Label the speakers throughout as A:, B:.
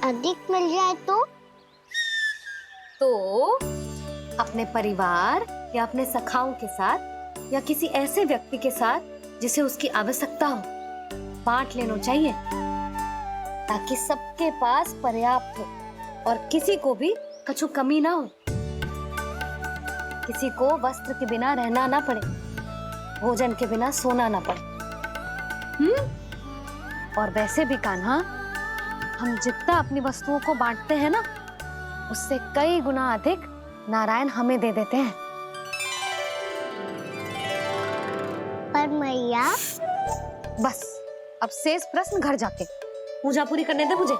A: अधिक मिल जाए
B: तो अपने परिवार या अपने सखाओं के साथ या किसी ऐसे व्यक्ति के साथ जिसे उसकी आवश्यकता हो बांट लेना चाहिए, ताकि सबके पास पर्याप्त हो और किसी को भी कछु कमी ना हो। किसी को वस्त्र के बिना रहना ना पड़े, भोजन के बिना सोना ना पड़े। और वैसे भी कान्हा, हम जितना अपनी वस्तुओं को बांटते हैं ना, उससे कई गुना अधिक नारायण हमें दे देते हैं।
A: पर मैया।
B: बस अब शेष प्रश्न घर जाके पूजा पूरी करने दे मुझे।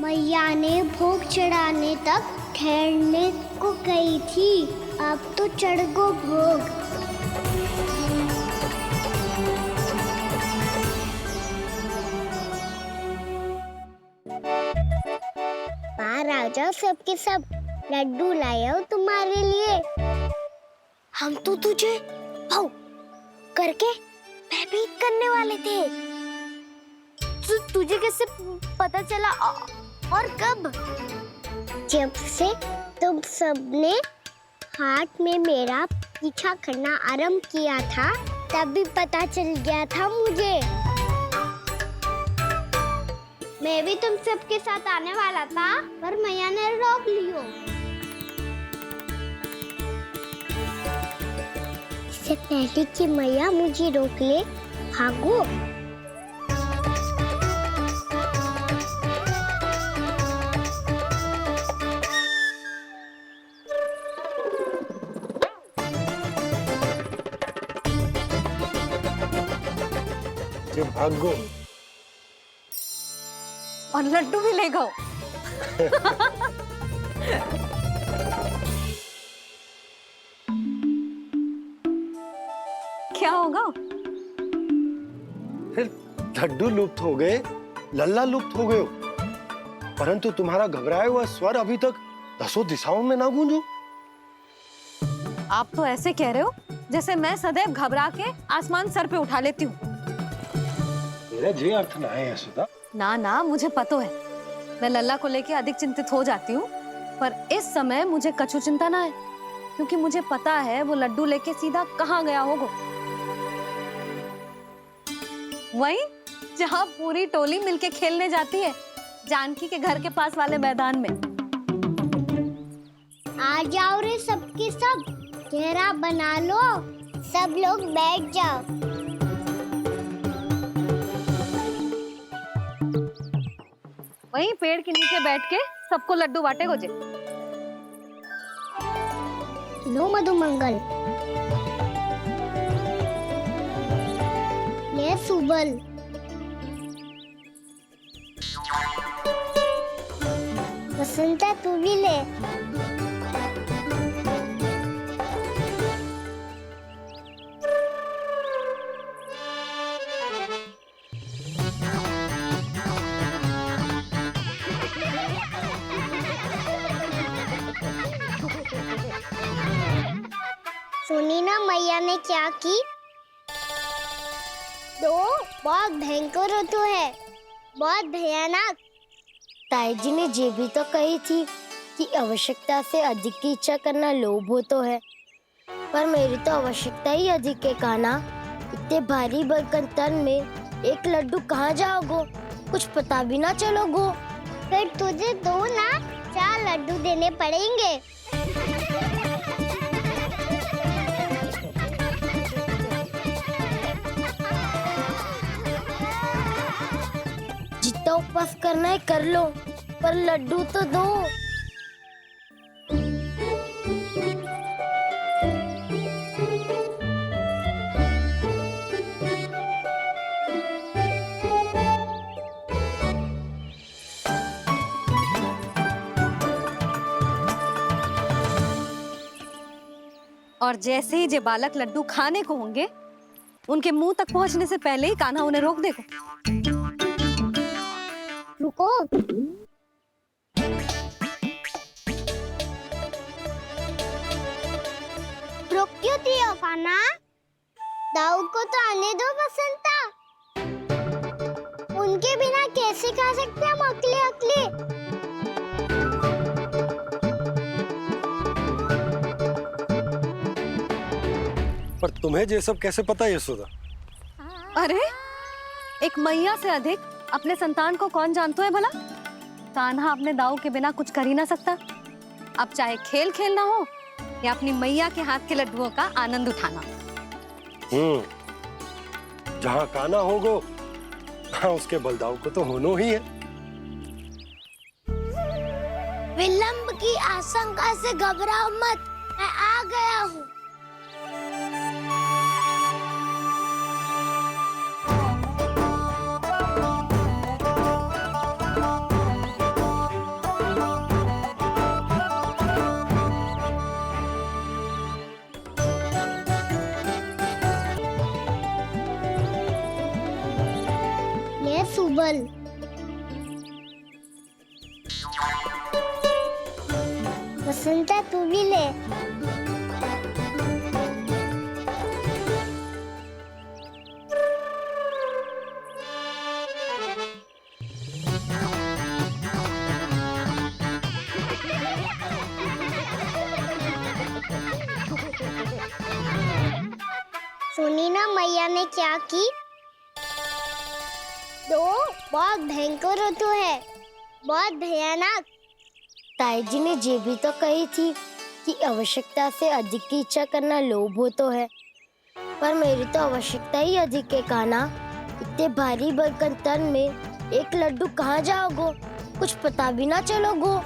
A: मैया ने भोग चढ़ाने तक ठहरने को कही थी, अब तो चढ़ गो भोग। बाहर आ जाओ सबके सब, लड्डू लाए हो तुम्हारे लिए। हम तो तुझे भाव करके भयभीत करने वाले थे। तुझे कैसे पता चला और कब? जब से तुम सबने हाथ में मेरा पीछा करना आरंभ किया था, तभी पता चल गया था मुझे। मैं भी तुम सबके साथ आने वाला था, पर मैया ने रोक लियो। इससे पहले कि मैया मुझे रोक ले, भागो।
C: भागो
B: और लड्डू भी ले गो। क्या होगा?
C: लड्डू लुप्त हो गए, लल्ला लुप्त हो गए हो, परंतु तुम्हारा घबराया हुआ स्वर अभी तक 10 दिशाओं में ना गूंजो।
B: आप तो ऐसे कह रहे हो जैसे मैं सदैव घबरा के आसमान सर पे उठा लेती हूँ।
C: मेरा जे अर्थ ना है यशोदा।
B: ना ना, मुझे पता है, मैं लल्ला को लेके अधिक चिंतित हो जाती हूँ, पर इस समय मुझे कछु चिंता ना है, क्योंकि मुझे पता है वो लड्डू लेके सीधा कहाँ गया होगा। वहीं जहाँ पूरी टोली मिलके खेलने जाती है, जानकी के घर के पास वाले मैदान में।
A: आ जाओ रे सबके सब, घेरा बना लो, सब लोग बैठ जाओ।
B: वहीं पेड़ के नीचे बैठ के सबको लड्डू बांटे गोजे।
A: लो मधुमंगल, ले सुबल, वसंता तू भी ले। सुनी ना मैया ने क्या की? तो बहुत भयंकर ऋतु है, बहुत भयानक। ताई जी ने ये भी तो कही थी कि आवश्यकता से अधिक की इच्छा करना लोभ हो तो है, पर मेरी तो आवश्यकता ही अधिक है कान्हा। इतने भारी बर्तन तन में एक लड्डू कहाँ जाओगो, कुछ पता भी ना चलोगो। फिर तुझे 2 ना 4 लड्डू देने पड़ेंगे। जितना उपवास करना है कर लो, पर लड्डू तो दो।
B: और जैसे ही जे बालक लड्डू खाने को होंगे, उनके मुंह तक पहुंचने से पहले ही कान्हा उन्हें रोक देगा।
A: रुको। रुक क्यों दिया कान्हा? दाऊ को तो आने दो बसंता। उनके बिना कैसे खा सकते हम अकेले अकेले?
C: पर तुम्हें ये सब कैसे पता यशोदा?
B: अरे, एक मैया से अधिक अपने संतान को कौन जानता है भला? कान्हा अपने दाऊ के बिना कुछ कर ही ना सकता। अब चाहे खेल खेलना हो या अपनी मैया के हाथ के लड्डुओं का आनंद उठाना।
C: जहाँ कान्हा होगो, हाँ उसके बलदाऊ को तो होनो ही है।
A: विलंब की आशंका से घबराओ मत, मैं आ गया हूँ। ये सुबल। बसंता तू भी ले। सुनी ना मैया ने क्या की? तो बहुत भयंकर ऋतु है, बहुत भयानक। ताई जी ने ये भी तो कही थी कि आवश्यकता से अधिक की इच्छा करना लोभ हो तो है, पर मेरी तो आवश्यकता ही अधिक है कान्हा। इतने भारी भरकम तन में एक लड्डू कहाँ जाओगो? कुछ पता भी ना चलोगो।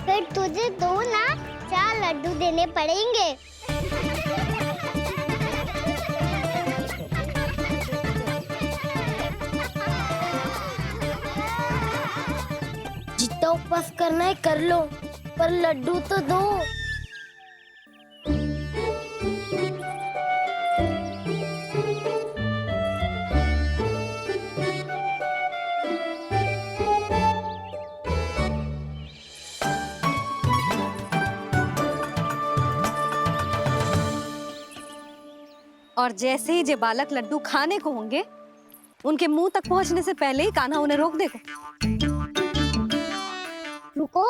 A: फिर तुझे दो ना 4 लड्डू देने पड़ेंगे। जितना उपवास करना है कर लो, पर लड्डू तो दो।
B: और जैसे ही जे बालक लड्डू खाने को होंगे, उनके मुंह तक पहुंचने से पहले ही कान्हा उन्हें रोक देगा।
A: रुको।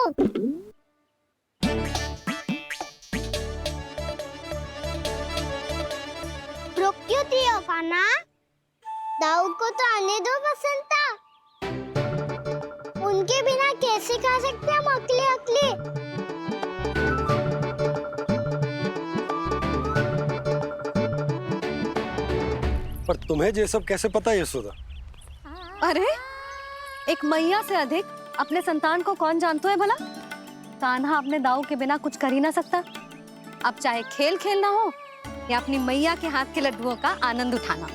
A: रुक क्यों दिया कान्हा? दाऊ को तो आने दो बसंता। उनके बिना कैसे खा सकते हम अकेले अकेले?
C: पर तुम्हें ये सब कैसे पता यशोदा?
B: अरे, एक मैया से अधिक अपने संतान को कौन जानता है भला? कान्हा अपने दाऊ के बिना कुछ कर ही ना सकता। अब चाहे खेल खेलना हो या अपनी मैया के हाथ के लड्डुओं का आनंद उठाना।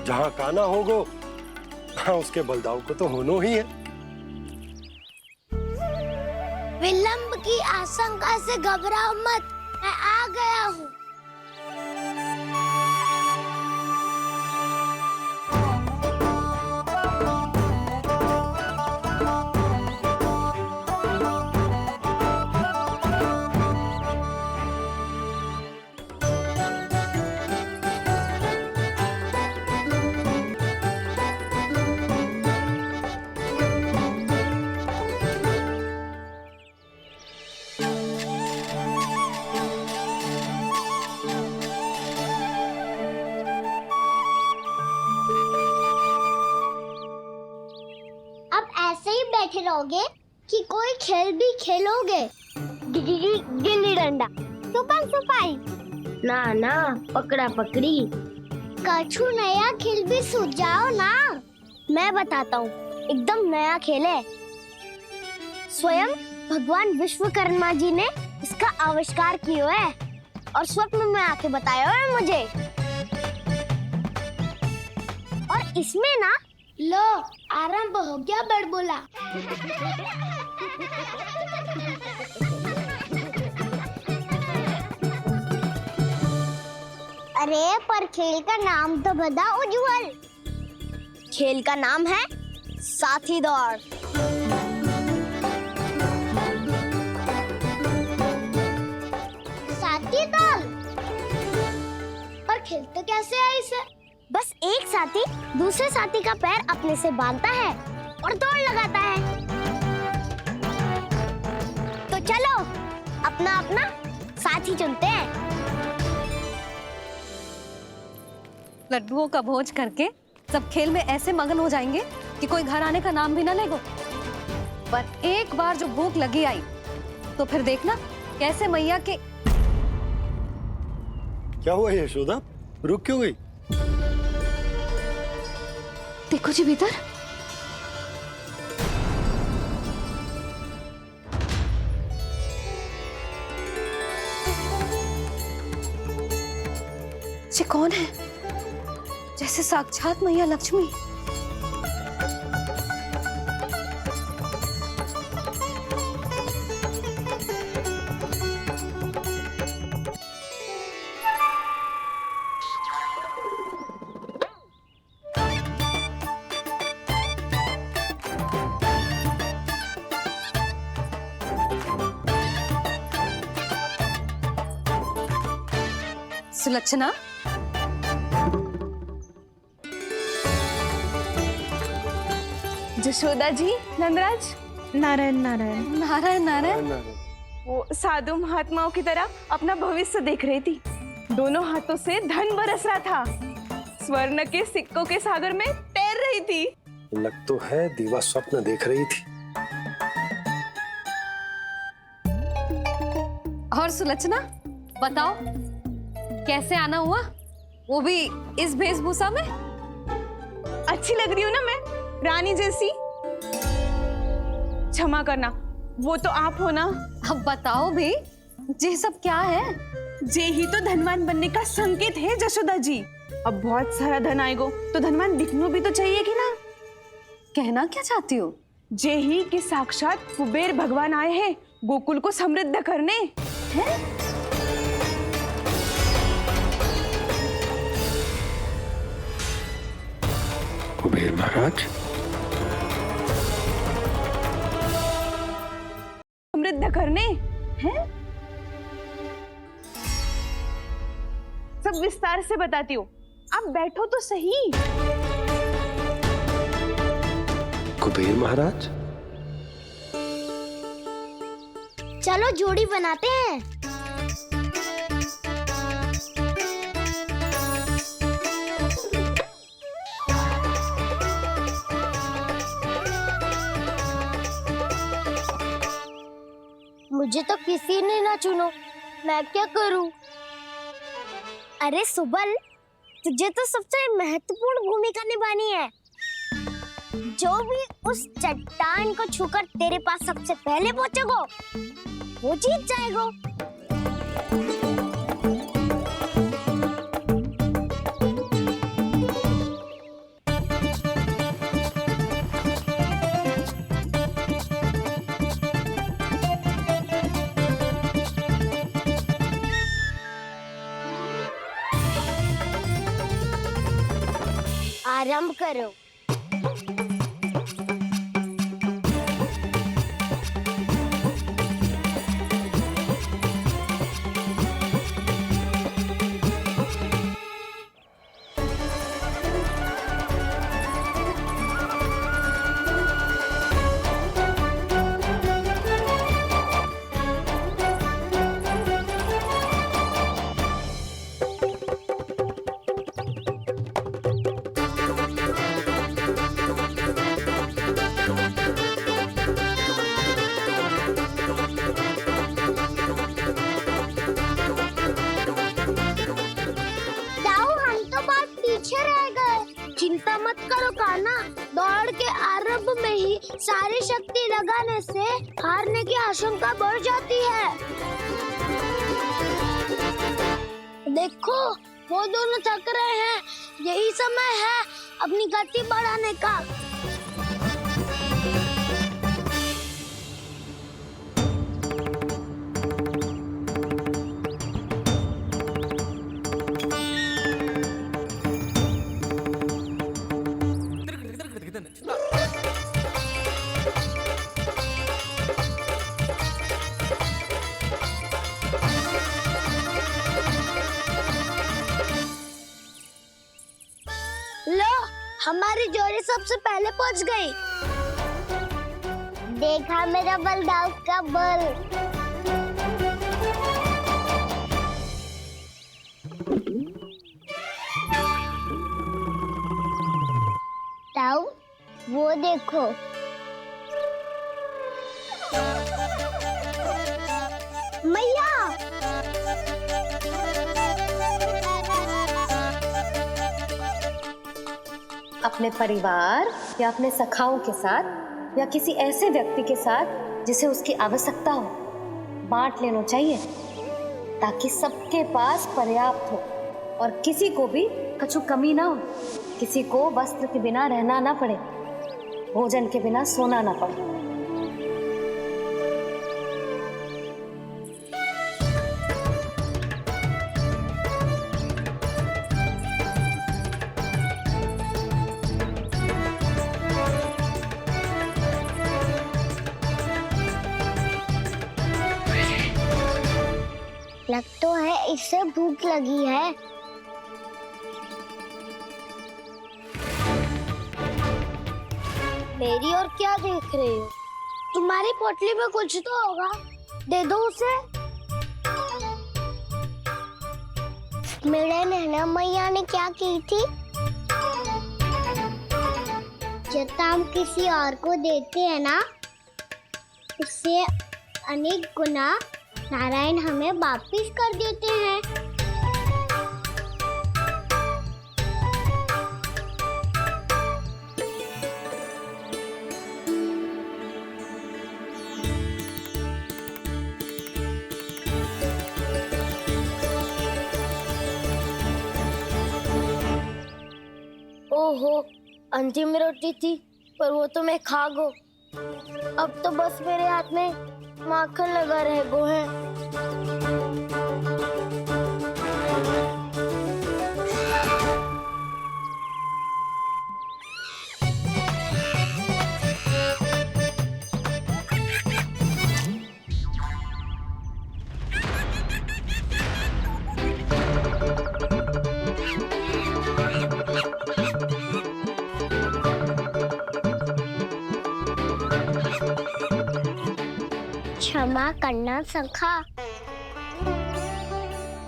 C: जहाँ कान्हा होगो, हाँ उसके बलदाऊ को तो होनो ही है।
A: विलंब की आशंका से घबराओ मत, मैं आ गया हूँ। अब ऐसे ही बैठे रहोगे कि कोई खेल भी खेलोगे? गिल्ली डंडा, छुपन छुपाई, ना ना पकड़ा पकड़ी, कछु नया खेल भी सूझ जाओ ना। मैं बताता हूँ, एकदम नया खेल है। स्वयं भगवान विश्वकर्मा जी ने इसका आविष्कार किया है और स्वप्न में आके बताया है मुझे। और इसमें ना लो आरंभ हो गया बड़बोला। अरे पर खेल का नाम तो बता उज्जवल। खेल का नाम है साथी दौड़। साथी दौड़? और खेलते कैसे है इसे? बस एक साथी दूसरे साथी का पैर अपने से बांधता है और दौड़ लगाता है। तो चलो अपना अपना साथी चुनते हैं।
B: लड्डुओं का भोज करके सब खेल में ऐसे मगन हो जाएंगे कि कोई घर आने का नाम भी ना लेगो। पर एक बार जो भूख लगी आई तो फिर देखना कैसे मैया के।
C: क्या हुआ यशोदा, रुक क्यों गई?
B: देखो जी भीतर। ये कौन है? जैसे साक्षात मैया लक्ष्मी। सुलक्षणा,
D: जशोदा जी, नंदराज, नारायण नारायण।
B: नारायण नारायण।
D: वो साधु महात्माओं की तरह अपना भविष्य देख रही थी। दोनों हाथों से धन बरस रहा था। स्वर्ण के सिक्कों के सागर में तैर रही थी।
C: लग तो है दीवा स्वप्न देख रही थी।
B: और सुलक्षणा बताओ कैसे आना हुआ, वो भी इस वेशभूषा में?
D: अच्छी लग रही हूँ ना मैं, रानी जैसी? क्षमा करना, वो तो आप हो ना।
B: अब बताओ भी ये सब क्या है?
D: जे ही तो धनवान बनने का संकेत है जशोदा जी। अब बहुत सारा धन आएगो तो धनवान दिखना भी तो चाहिए कि ना।
B: कहना क्या चाहती हो?
D: जे ही कि साक्षात कुबेर भगवान आए हैं गोकुल को समृद्ध करने। हैं?
C: कुबेर महाराज
D: समृद्ध करने हैं? सब विस्तार से बताती हूँ, आप बैठो तो सही।
C: कुबेर महाराज,
A: चलो जोड़ी बनाते हैं। मुझे तो किसी ने ना चुनो, मैं क्या करूं? अरे सुबल, तुझे तो सबसे महत्वपूर्ण भूमिका निभानी है। जो भी उस चट्टान को छूकर तेरे पास सबसे पहले पहुंचेगा वो जीत जाएगा। आरंभ करो। चिंता मत करो कान्हा, दौड़ के आरंभ में ही सारी शक्ति लगाने से हारने की आशंका बढ़ जाती है। देखो वो दोनों थक रहे हैं, यही समय है अपनी गति बढ़ाने का। लो, हमारी जोड़ी सबसे पहले पहुंच गई। देखा मेरा बलदाव का बल। ताऊ, वो देखो। मैया।
B: अपने परिवार या अपने सखाओं के साथ या किसी ऐसे व्यक्ति के साथ जिसे उसकी आवश्यकता हो, बांट लेना चाहिए ताकि सबके पास पर्याप्त हो और किसी को भी कछु कमी ना हो, किसी को वस्त्र के बिना रहना ना पड़े, भोजन के बिना सोना ना पड़े।
A: लग तो है इससे भूख लगी है। मेरी और क्या देख रहे हो? तुम्हारी पोटली में कुछ तो होगा, दे दो उसे। मेरे नैना मैया ने क्या की थी? जब हम किसी और को देते हैं ना, उससे अनेक गुना नारायण हमें वापिस कर देते हैं। ओहो, अंतिम रोटी थी, पर वो तो मैं खा गो। अब तो बस मेरे हाथ में माखन लगा रह गो है। क्षमा करना सखा,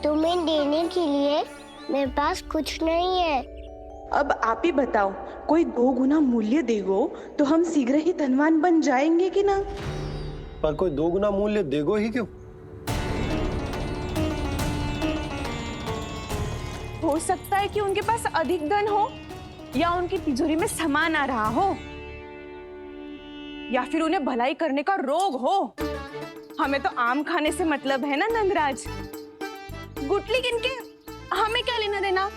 A: तुम्हें देने के लिए मेरे पास कुछ नहीं है।
D: अब आप ही बताओ, कोई 2 गुना मूल्य देगो तो हम शीघ्र ही धनवान बन जाएंगे कि ना?
C: पर कोई 2 गुना मूल्य देगो ही क्यों?
D: हो सकता है कि उनके पास अधिक धन हो, या उनकी तिजोरी में सामान आ रहा हो, या फिर उन्हें भलाई करने का रोग हो। हमें तो आम खाने से मतलब है ना नंदराज। गुटली किनके, हमें क्या लेना देना।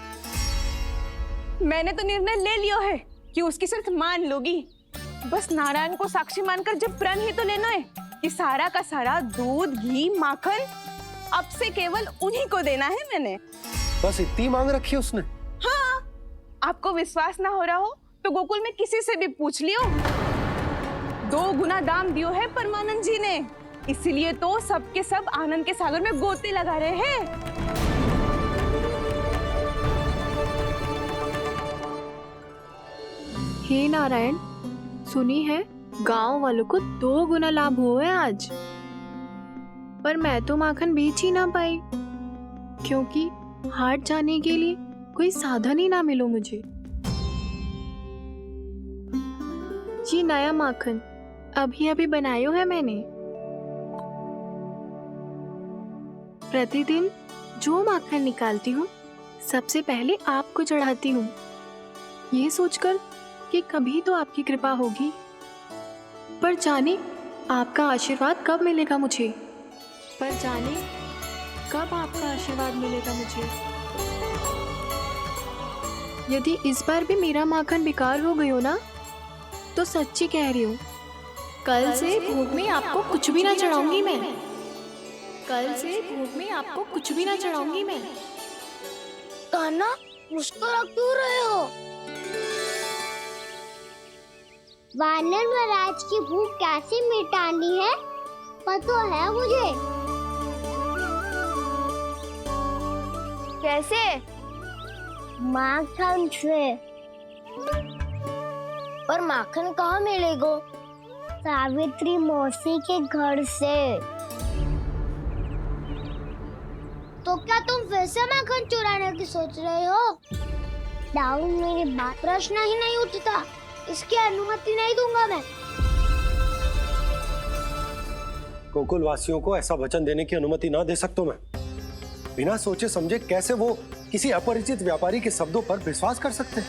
D: मैंने तो निर्णय ले लिया है कि उसकी सिर्फ मान लोगी। बस नारायण को साक्षी मानकर जब प्रण ही तो लेना है कि सारा का सारा दूध, घी, माखन अब से केवल उन्हीं को देना है मैंने।
C: बस इतनी मांग रखी है उसने?
D: हाँ, आपको विश्वास ना हो रहा हो तो गोकुल में किसी से भी पूछ लियो। 2 गुना दाम दियो है परमानंद जी ने, इसलिए तो सबके सब आनंद के सागर में गोते लगा रहे हैं।
E: हे नारायण, सुनी है गांव वालों को 2 गुना लाभ हुआ है आज। पर मैं तो माखन बेच ही ना पाई, क्योंकि हाट जाने के लिए कोई साधन ही ना मिलो मुझे। जी नया माखन अभी अभी बनायो है मैंने। प्रतिदिन जो माखन निकालती हूँ सबसे पहले आपको चढ़ाती हूँ, ये सोचकर कि कभी तो आपकी कृपा होगी। पर जाने आपका आशीर्वाद कब मिलेगा मुझे, पर जाने कब आपका आशीर्वाद मिलेगा मुझे। यदि इस बार भी मेरा माखन बेकार हो गई हो ना, तो सच्ची कह रही हूँ, कल से भोग में आपको कुछ भी ना चढ़ाऊंगी मैं। कल से भोग में आपको कुछ भी ना चढ़ाऊंगी मैं।
A: कान्हा, मुस्कुरा क्यों रहे हो? वानर महाराज की भूख कैसे मिटानी है पता है मुझे। कैसे? माखन से। पर माखन कहाँ मिलेगा? सावित्री मौसी के घर से। तो क्या तुम फिर से माखन चुराने की सोच रहे हो? दाऊ, मेरी बात प्रश्न ही नहीं उठता, इसकी अनुमति नहीं दूंगा मैं।
C: गोकुल वासियों को ऐसा वचन देने की अनुमति ना दे सकता मैं। बिना सोचे समझे कैसे वो किसी अपरिचित व्यापारी के शब्दों पर विश्वास कर सकते हैं?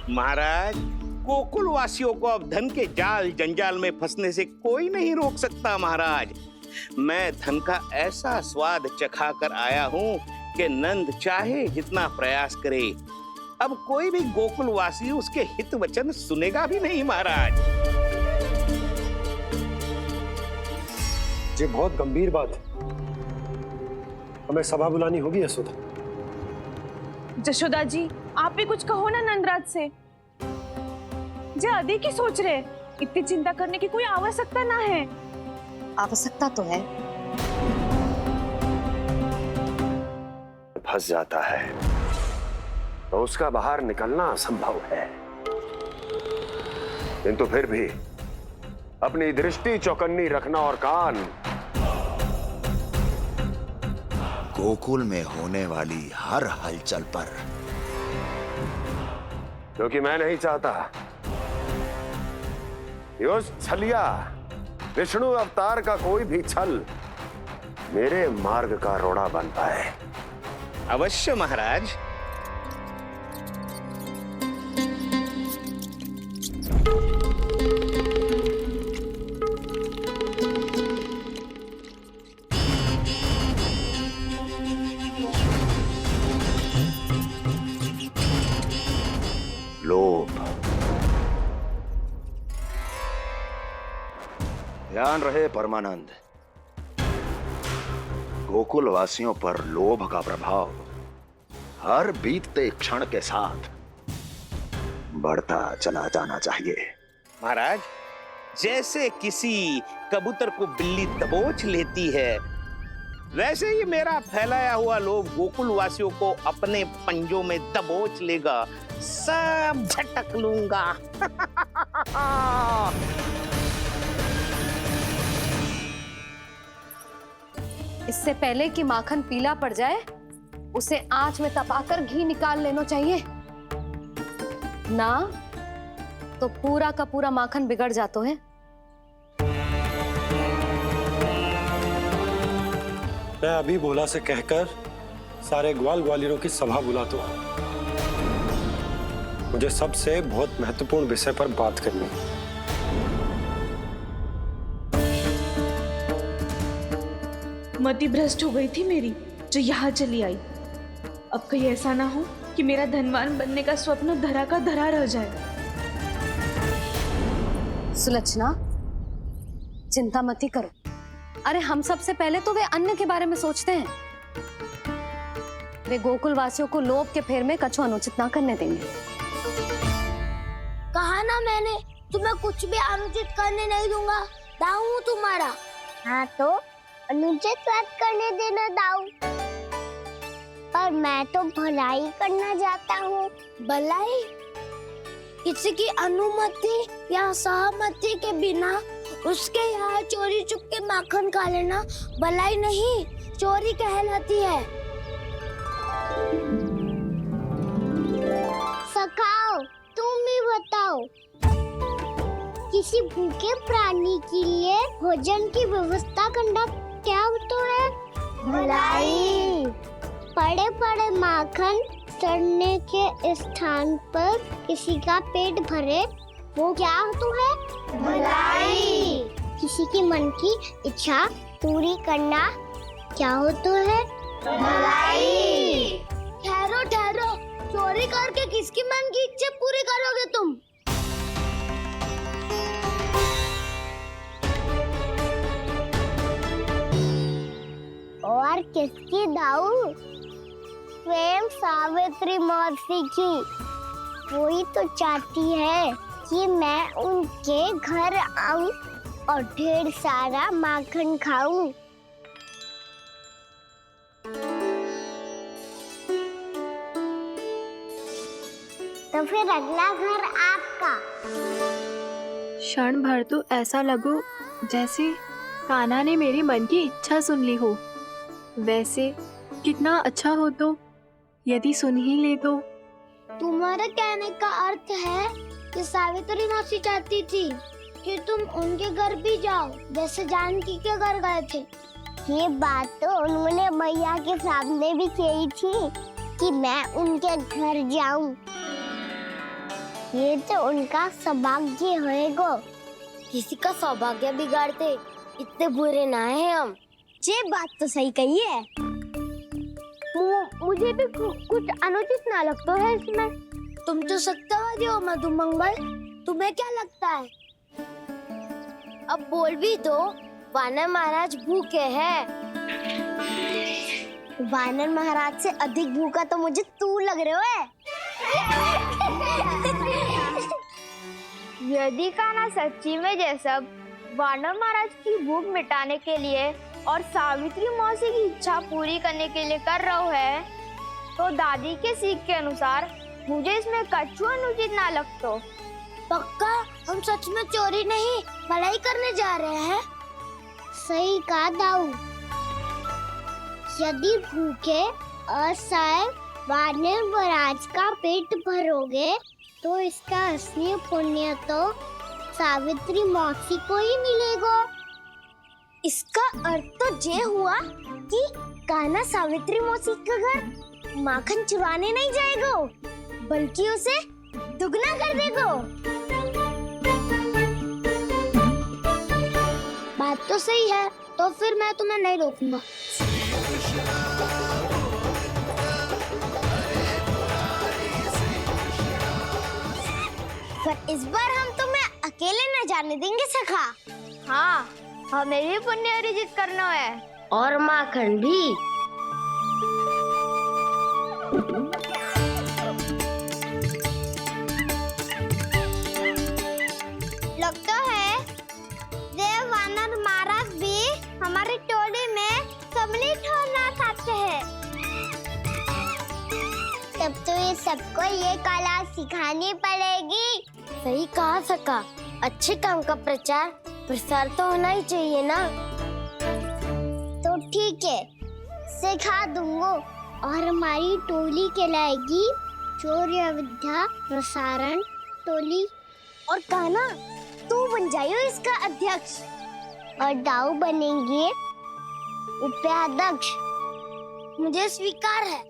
F: महाराज, गोकुल वासियों को अब धन के जाल जंजाल में फंसने से कोई नहीं रोक सकता। महाराज, मैं धन का ऐसा स्वाद चखा कर आया हूँ कि नंद चाहे जितना प्रयास करे, अब कोई भी गोकुल वासी उसके हित वचन सुनेगा भी नहीं। महाराज,
C: ये बहुत गंभीर बात है, हमें सभा बुलानी होगी यशोदा।
D: जशोदा जी, आप भी कुछ कहो ना नंदराज से। जे अधिक ही सोच रहे, इतनी चिंता करने की कोई आवश्यकता ना है।
B: आवश्यकता तो है।
G: फंस जाता है तो उसका बाहर निकलना असंभव है, किंतु फिर भी अपनी दृष्टि चौकन्नी रखना और कान
H: गोकुल में होने वाली हर हलचल पर,
G: क्योंकि मैं नहीं चाहता कि उस छलिया विष्णु अवतार का कोई भी छल मेरे मार्ग का रोड़ा बन पाए।
F: अवश्य महाराज।
H: लोभ, ध्यान रहे परमानंद, गोकुल वासियों पर लोभ का प्रभाव हर बीतते क्षण के साथ बढ़ता चला जाना चाहिए।
F: महाराज, जैसे किसी कबूतर को बिल्ली दबोच लेती है, वैसे ही मेरा फैलाया हुआ लोभ गोकुल वासियों को अपने पंजों में दबोच लेगा। सब झटक लूंगा।
B: इससे पहले कि माखन पीला पड़ जाए, उसे आंच में तपाकर घी निकाल लेना चाहिए ना, तो पूरा का पूरा माखन बिगड़ जाता है।
C: मैं अभी भोला से कहकर सारे ग्वाल ग्वालियरों की सभा बुलाता हूँ। मुझे सबसे बहुत महत्वपूर्ण विषय पर बात करनी है।
D: मति भ्रष्ट हो गई थी मेरी, जो यहाँ चली आई। अब कहीं ऐसा ना हो कि मेरा धनवान बनने का स्वप्न धरा का धरा रह जाए।
B: सुलक्षणा, चिंता मत ही करो। अरे हम सबसे पहले तो वे अन्न के बारे में सोचते हैं। वे गोकुल वासियों को लोभ के फेर में कछु अनुचित ना करने देंगे।
A: कहा ना मैंने, तुम्हें कुछ भी अनुचित करने नहीं दूंगा। दाऊ हूँ तुम्हारा। हाँ तो अनुचित बात करने देना दाऊ। पर मैं तो भलाई करना चाहता हूँ। भलाई? किसी की अनुमति या सहमति के बिना उसके यहाँ चोरी चुपके माखन खा लेना भलाई नहीं, चोरी कहलाती है। सखाओ, तुम ही बताओ, किसी भूखे प्राणी के लिए भोजन की व्यवस्था करना क्या होता है? भलाई। पड़े पड़े माखन सड़ने के स्थान पर किसी का पेट भरे, वो क्या होता है? भलाई। किसी की मन की इच्छा पूरी करना क्या होता है? भलाई। ठहरो ठहरो, चोरी करके किसकी मन की इच्छा पूरी करोगे तुम? और किसकी दाऊ? स्वयं सावित्री मौसी की। वही तो चाहती है कि मैं उनके घर आऊं और ढेर सारा माखन खाऊं। तो फिर अगला घर आपका।
E: क्षण भर तो ऐसा लगो जैसे कान्हा ने मेरे मन की इच्छा सुन ली हो। वैसे कितना अच्छा हो तो यदि सुन ही ले तो।
A: तुम्हारे कहने का अर्थ है कि सावित्री मौसी चाहती थी कि तुम उनके घर भी जाओ जैसे जानकी के घर गए थे। ये बात तो उन्होंने मैया के सामने भी कही थी कि मैं उनके घर जाऊं। ये तो उनका सौभाग्य होएगा। किसी का सौभाग्य बिगाड़ते इतने बुरे ना है हम। ये बात तो सही कही है। मुझे भी कुछ अनुचित ना लगता है इसमें। तुम तो सत्यवादी हो मधुमंगल, तुम्हें क्या लगता है? अब बोल भी दो, वानर महाराज भूखे हैं। वानर महाराज से अधिक भूखा तो मुझे तू लग रहे हो।
I: यदि कान्हा सच्ची में ये सब वानर महाराज की भूख मिटाने के लिए और सावित्री मौसी की इच्छा पूरी करने के लिए कर रहा है, तो दादी के सीख के अनुसार मुझे इसमें कछु अनुचित ना लगतो।
A: पक्का हम सच में चोरी नहीं भलाई करने जा रहे हैं। सही कहा दाऊ। यदि भूखे असहाय वानर महाराज का पेट भरोगे तो इसका असली पुण्य तो सावित्री मौसी को ही मिलेगा। इसका अर्थ तो ये हुआ कि कान्हा सावित्री मौसी का घर माखन चुराने नहीं जाएगा, बल्कि उसे दुगना कर देगा। बात तो सही है, तो फिर मैं तुम्हें नहीं रोकूंगा। पर इस बार हम तुम्हें अकेले न जाने देंगे सखा।
I: हाँ, हमें भी पुण्य अर्जित करना है
A: और माखन भी। लगता है देव वानर महाराज भी हमारी टोली में सम्मिलित होना चाहते हैं। तब तो ये सबको ये कला सिखानी पड़ेगी। सही कहा सका। अच्छे काम का प्रचार प्रसार तो होना ही चाहिए ना। तो ठीक है, सिखा दूंगा और हमारी टोली कहलाएगी चौर्य विद्या प्रसारण टोली। और कान्हा तू बन जाइयो इसका अध्यक्ष और दाऊ बनेंगे उपाध्यक्ष। मुझे स्वीकार है।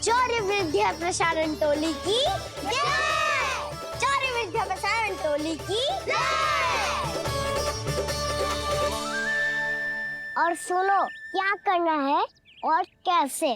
A: चौर्य विद्या प्रसारण टोली की जय। चौर्य विद्या प्रसारण टोली की जय। और सुनो क्या करना है और कैसे।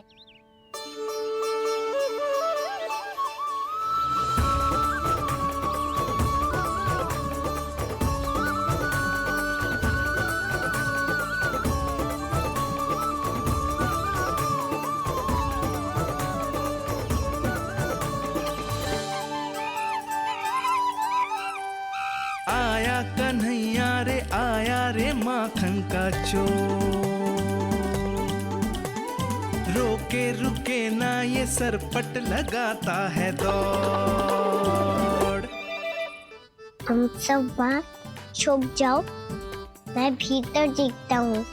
J: आया कन्हैया रे आया रे माखन का चोर, रोके रुके ना ये सरपट लगाता है दौड़।
A: हम सब वहाँ छुप जाओ, मैं भीतर देखता हूँ।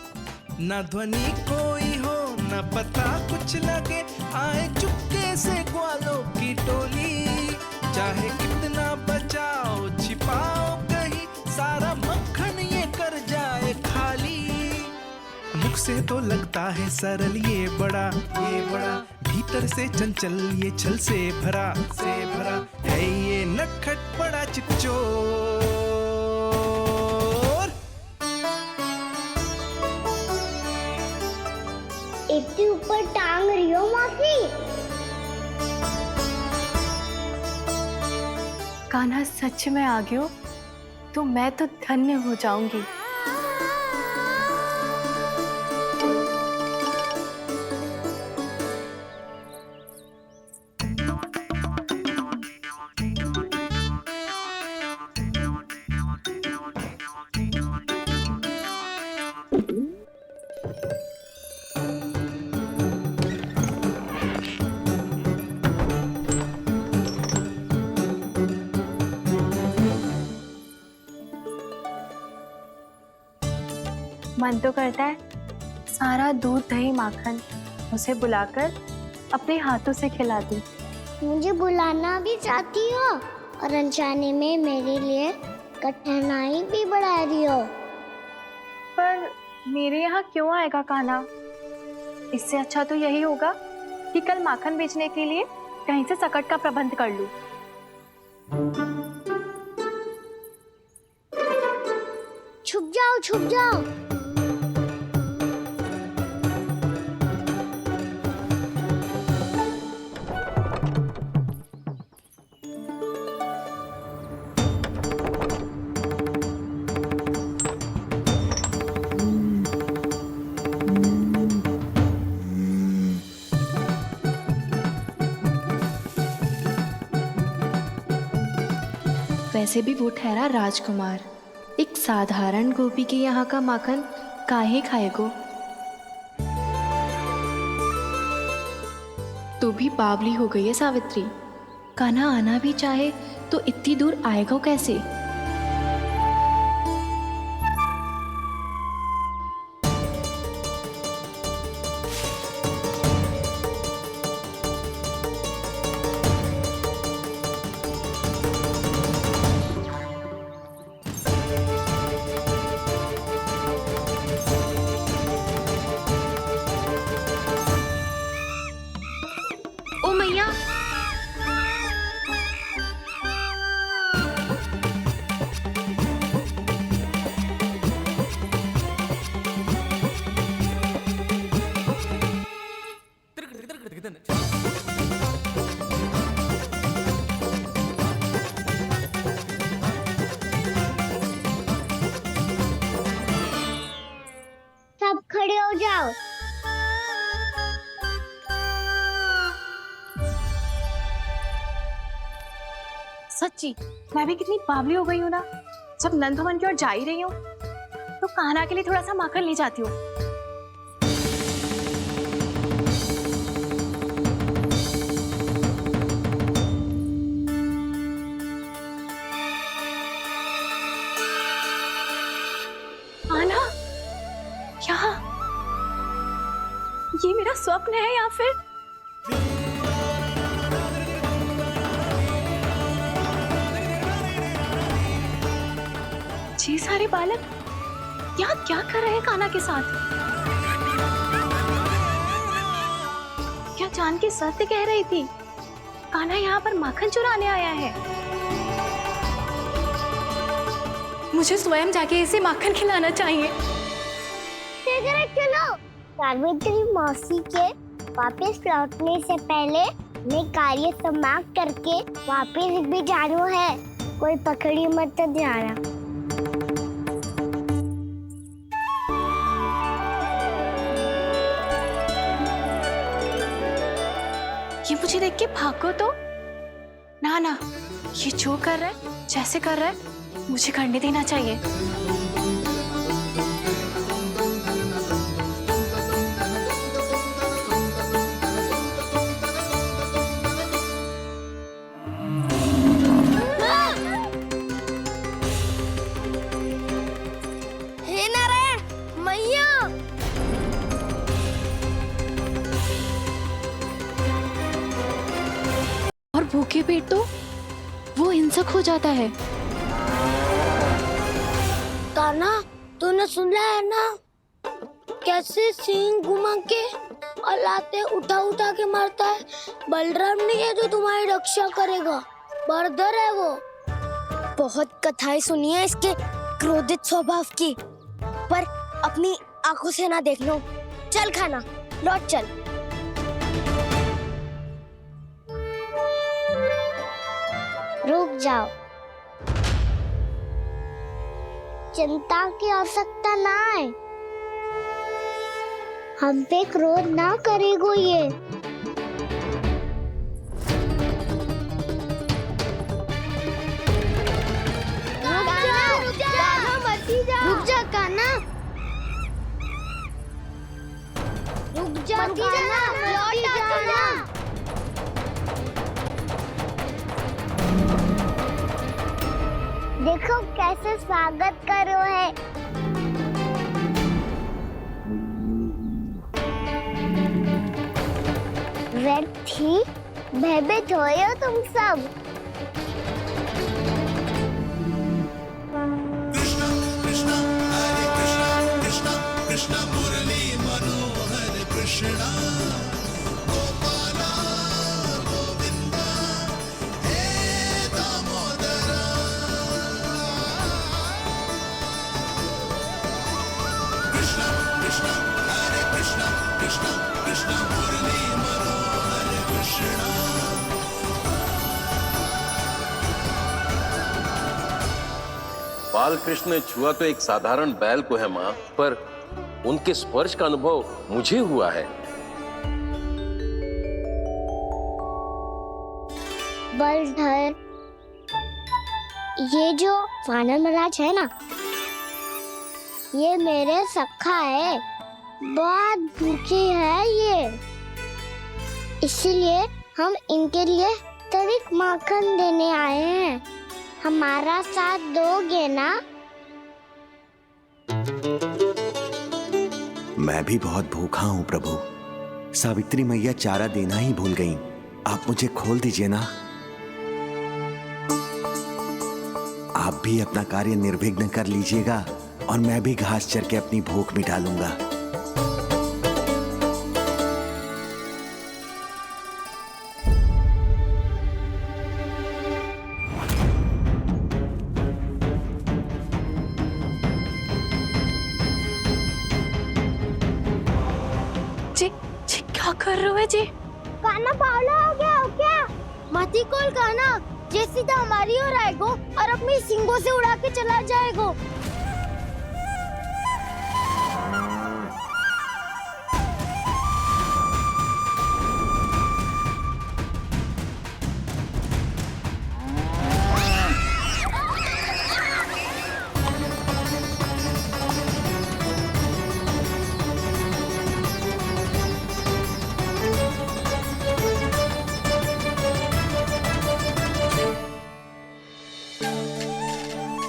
J: ना ध्वनि कोई हो ना पता कुछ लगे, आए चुपके से ग्वालों की टोली। चाहे कितना बचाओ छिपाओ कहीं, सारा मक्खन ये कर जाए खाली। मुख से तो लगता है सरल ये बड़ा भीतर से चंचल ये छल से भरा है ये नटखट बड़ा चिच्चोर।
A: इतने ऊपर टांग रही हो मौसी।
E: कान्हा सच में आ गयो तो मैं तो धन्य हो जाऊंगी। मन तो करता है सारा दूध दही माखन उसे बुलाकर अपने हाथों से खिला दूं।
A: मुझे बुलाना भी चाहती हो और अनजाने में मेरे लिए कठिनाई भी बढ़ा रही हो।
E: पर मेरे यहाँ क्यों आएगा कान्हा? इससे अच्छा तो यही होगा कि कल माखन बेचने के लिए कहीं से सकट का प्रबंध कर लूं।
A: छुप जाओ, छुप जाओ।
E: वैसे भी वो ठहरा राजकुमार, एक साधारण गोपी के यहाँ का माखन काहे खाएगो। तो भी बावली हो गई है सावित्री। कान्हा आना भी चाहे तो इतनी दूर आएगा कैसे? ओ मैया,
A: सब खड़े हो जाओ।
E: सच्ची मैं भी कितनी बावली हो गई हूँ ना। जब नंद भवन की ओर जा ही रही हूँ तो कान्हा के लिए थोड़ा सा माखन ले जाती हूँ। कान्हा, यहाँ ये मेरा स्वप्न है या फिर ये सारे बालक यहाँ क्या कर रहे हैं कान्हा के साथ? क्या जान की सत्य कह रही थी कान्हा यहाँ पर माखन चुराने आया है? मुझे स्वयं जाके इसे माखन खिलाना चाहिए।
A: चलो, सावित्री मौसी के वापस लौटने से पहले मैं कार्य समाप्त करके वापस भी जाना है। कोई पकड़ी मत जाना।
E: ये मुझे देख के भागो तो ना ना, ये जो कर रहा है जैसे कर रहा है मुझे करने देना चाहिए।
A: हे नारायण मैया,
E: और भूखे पेट तो वो हिंसक हो जाता है।
A: कान्हा तूने सुना है ना कैसे सींग घुमा के और लाते उठा उठा के मारता है? बलराम नहीं है जो तुम्हारी रक्षा करेगा, बर्दर है वो। बहुत कथाएं सुनी है इसके क्रोधित स्वभाव की, पर अपनी आंखों से ना देख लो। चल खाना लौट चल। रुक जाओ, चिंता की आवश्यकता ना है। हम पे क्रोध ना करेगो ये। रुक जा कान्हा, रुक जा कान्हा, लौट जाना। देखो कैसे स्वागत करो है। व्यर्थ ही भयभीत हुए हो तुम सब।
K: बाल कृष्ण ने छुआ तो एक साधारण बैल को है माँ, पर उनके स्पर्श का अनुभव मुझे हुआ है।
A: बलधर, ये जो वानर महाराज है ना, ये मेरे सखा है, बहुत भूखे है ये, इसीलिए हम इनके लिए तनिक माखन देने आए हैं। हमारा साथ दोगे ना?
L: मैं भी बहुत भूखा हूँ प्रभु। सावित्री मैया चारा देना ही भूल गईं। आप मुझे खोल दीजिए ना। आप भी अपना कार्य निर्विघ्न कर लीजिएगा और मैं भी घास चर के अपनी भूख मिटा लूंगा।
E: जी क्या कर रहे हो जी?
A: काना पावला हो गया हो क्या? मती कोल काना, जे सीधा हमारी ओर आएगो और अपनी सींगों से उड़ा के चला जाएगो।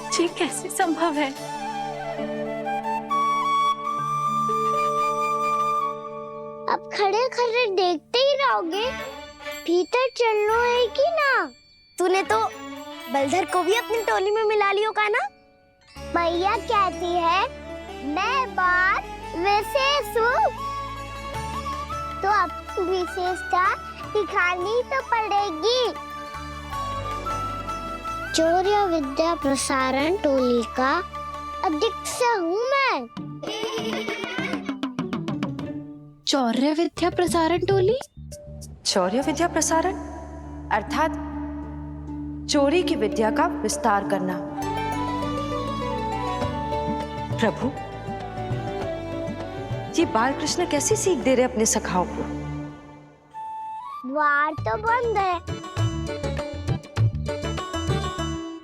E: जी कैसे संभव है?
A: अब खड़े खड़े देखते ही रहोगे? भीतर चलना है कि ना? तूने तो बलधर को भी अपनी टोली में मिला लियो का ना? मैया कहती है मैं बात विशेष हूँ, तो अपनी विशेषता दिखानी तो पड़ेगी। चौर्य विद्या प्रसारण टोली का अध्यक्ष हूँ मैं।
E: चौर्य विद्या प्रसारण टोली?
M: चौर्य विद्या प्रसारण अर्थात चोरी की विद्या का विस्तार करना। प्रभु, ये बालकृष्ण कैसी सीख दे रहे अपने सखाओं को?
A: द्वार तो बंद है,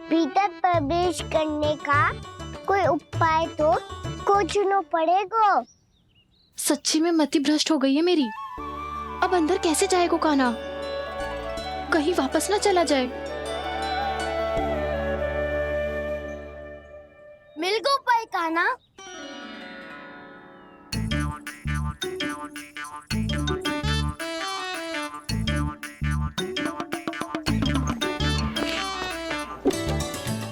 A: भीतर प्रवेश करने का कोई उपाय तो खोजना पड़ेगा।
E: सच्ची में मति भ्रष्ट हो गई है मेरी। अब अंदर कैसे जाएगा काना? कहीं वापस ना चला जाए।
A: मिल गो उपाय काना।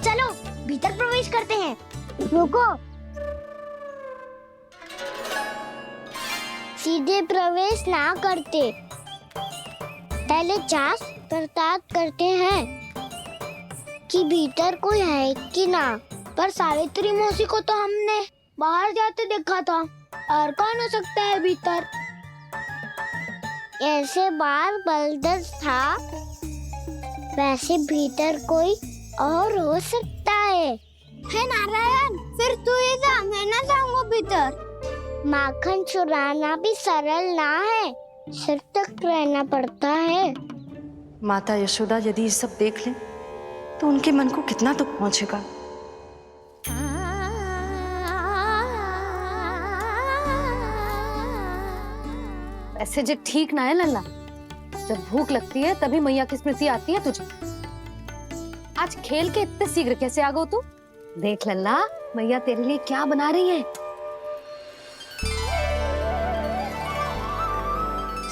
A: चलो भीतर प्रवेश करते हैं। रुको, सीधे प्रवेश ना करते, पहले जांच पड़ताल करते हैं कि भीतर कोई है कि ना। पर सावित्री मौसी को तो हमने बाहर जाते देखा था, और कौन हो सकता है भीतर? ऐसे बार बलदर था, वैसे भीतर कोई और हो सकता है नारायण, फिर तू ही जा, मैं ना जाऊंगा भीतर। माखन चुराना भी सरल ना है, सिर तक रहना पड़ता है।
M: माता यशोदा यदि ये सब देख लें तो उनके मन को कितना दुख पहुंचेगा।
B: ऐसे जे ठीक ना है लल्ला। जब भूख लगती है तभी मैया की स्मृति आती है तुझे। आज खेल के इतने शीघ्र कैसे आ गो तू? देख लल्ला, मैया तेरे लिए क्या बना रही है।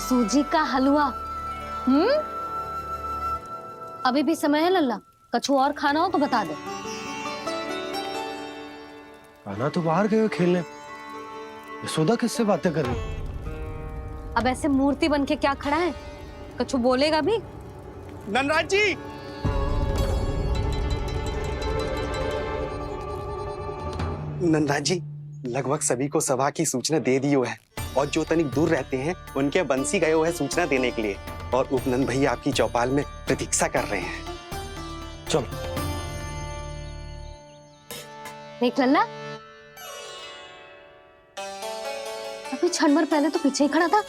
B: सूजी का हलवा। अभी भी समय है लल्ला, कछु और खाना हो तो बता दे।
C: कान्हा तो बाहर गए हुए खेलने, यशोदा किससे बातें कर रही?
B: अब ऐसे मूर्ति बन के क्या खड़ा है, कछु बोलेगा भी?
F: नंदराज जी,
N: नंदराज जी, लगभग सभी को सभा की सूचना दे दी है और जो तनिक दूर रहते हैं उनके बंसी गए हुए हैं सूचना देने के लिए, और उपनंद भैया आपकी चौपाल में प्रतीक्षा कर रहे हैं।
C: चल
B: देख लल्ला, अभी क्षण भर पहले तो पीछे ही खड़ा था,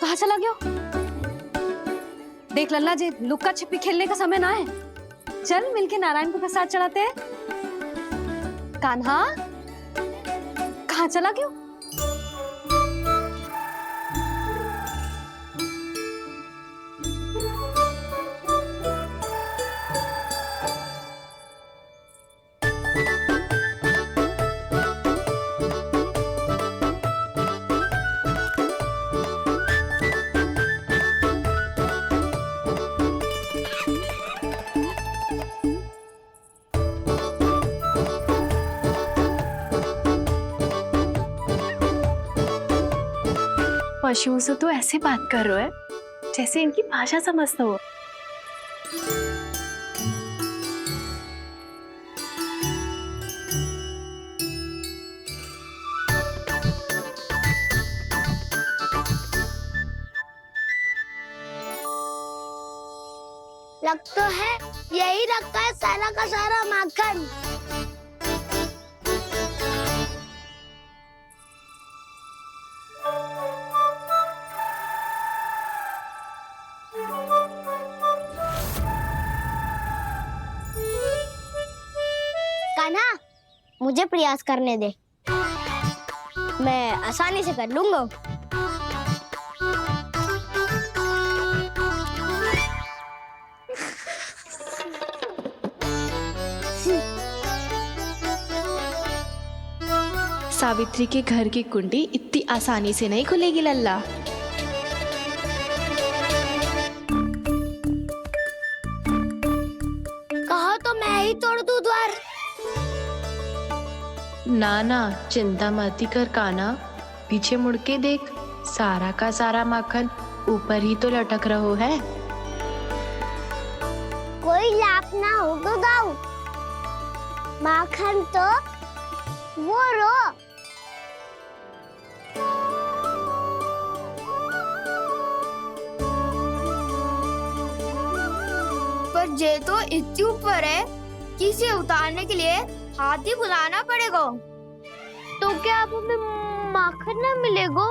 B: कहाँ चला गया? देख लल्ला जी, लुक्का छिपी खेलने का समय ना है, चल मिलके नारायण को प्रसाद चढ़ाते हैं। कान्हा, कहाँ चला गया?
E: पशुओं से तो ऐसे बात कर रहे हो जैसे इनकी भाषा समझता हो।
A: लग तो है यही रखा है सारा का सारा माखन। कान्हा, मुझे प्रयास करने दे, मैं आसानी से कर लूंगा।
E: सावित्री के घर की कुंडी इतनी आसानी से नहीं खुलेगी लल्ला।
A: कहो तो मैं ही तोड़ दूं द्वार।
E: ना ना, चिंता मत कर कान्हा, पीछे मुड़ के देख, सारा का सारा माखन ऊपर ही तो लटक रहो है।
A: कोई लाभ ना हो तो दाऊ, माखन तो वो रो।
I: पर जे तो इतनी ऊपर है कि इसे उतारने के लिए हाथी बुलाना पड़ेगा। तो क्या आप हमें माखन ना मिलेगा?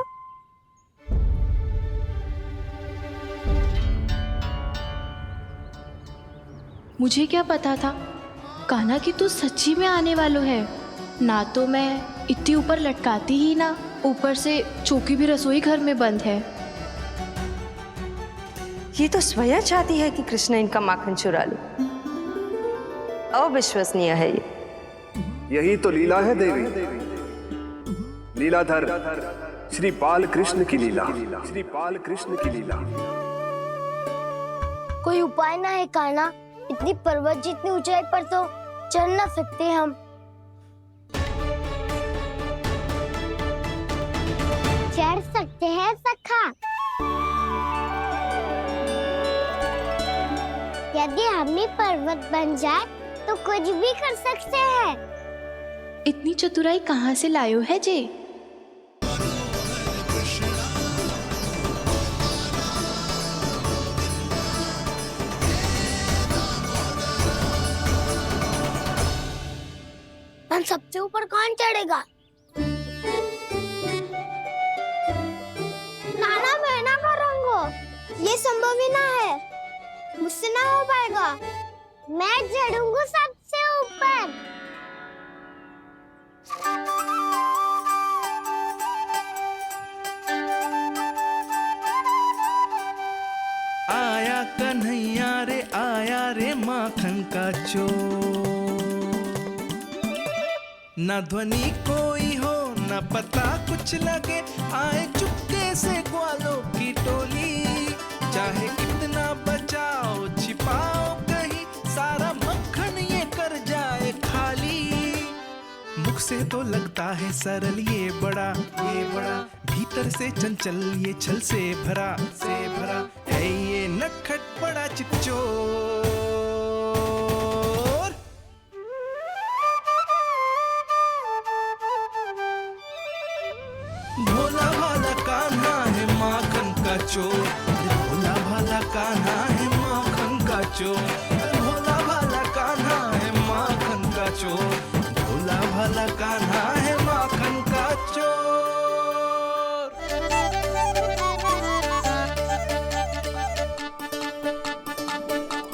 E: मुझे क्या पता था कान्हा कि तू सच्ची में आने वालो है। ना तो मैं इतनी ऊपर लटकाती ही ना, ऊपर से चौकी भी रसोई घर में बंद है।
M: ये तो स्वयं चाहती है कि कृष्ण इनका माखन चुरा ले। अविश्वसनीय है ये।
G: यही तो लीला है देवी, लीलाधर श्री बाल कृष्ण की लीला, श्री बाल कृष्ण की लीला।
A: कोई उपाय ना है कान्हा? इतनी पर्वत जितनी ऊंचाई पर तो चढ़ ना सकते हम। चढ़ सकते हैं सखा, यदि हम ही पर्वत बन जाए तो कुछ भी कर सकते हैं।
E: इतनी चतुराई कहाँ से लायो है जे?
A: हम सबसे ऊपर कौन चढ़ेगा? नाना मैं ना करूंगा, ये संभव ही ना है, मुझसे ना हो पाएगा। मैं चढ़ूंगा सबसे ऊपर।
J: आया कन्हैया रे, आया रे माखन का चोर। ना ध्वनि कोई हो, ना पता कुछ लगे, आए चुपके से ग्वालों की टोली, चाहे कितना बचाओ छिपाओ कहीं, सारा मक्खन ये कर जाए खाली। मुख से तो लगता है सरल ये बड़ा, भीतर से चंचल ये छल से भरा है ये नटखट बड़ा चिकचोर। भोला भाला कान्हा है माखन का चोर, भोला भाला कान्हा है माखन का चोर, भोला भाला कान्हा है माखन का चोर, भोला भाला कान्हा है माखन का चोर।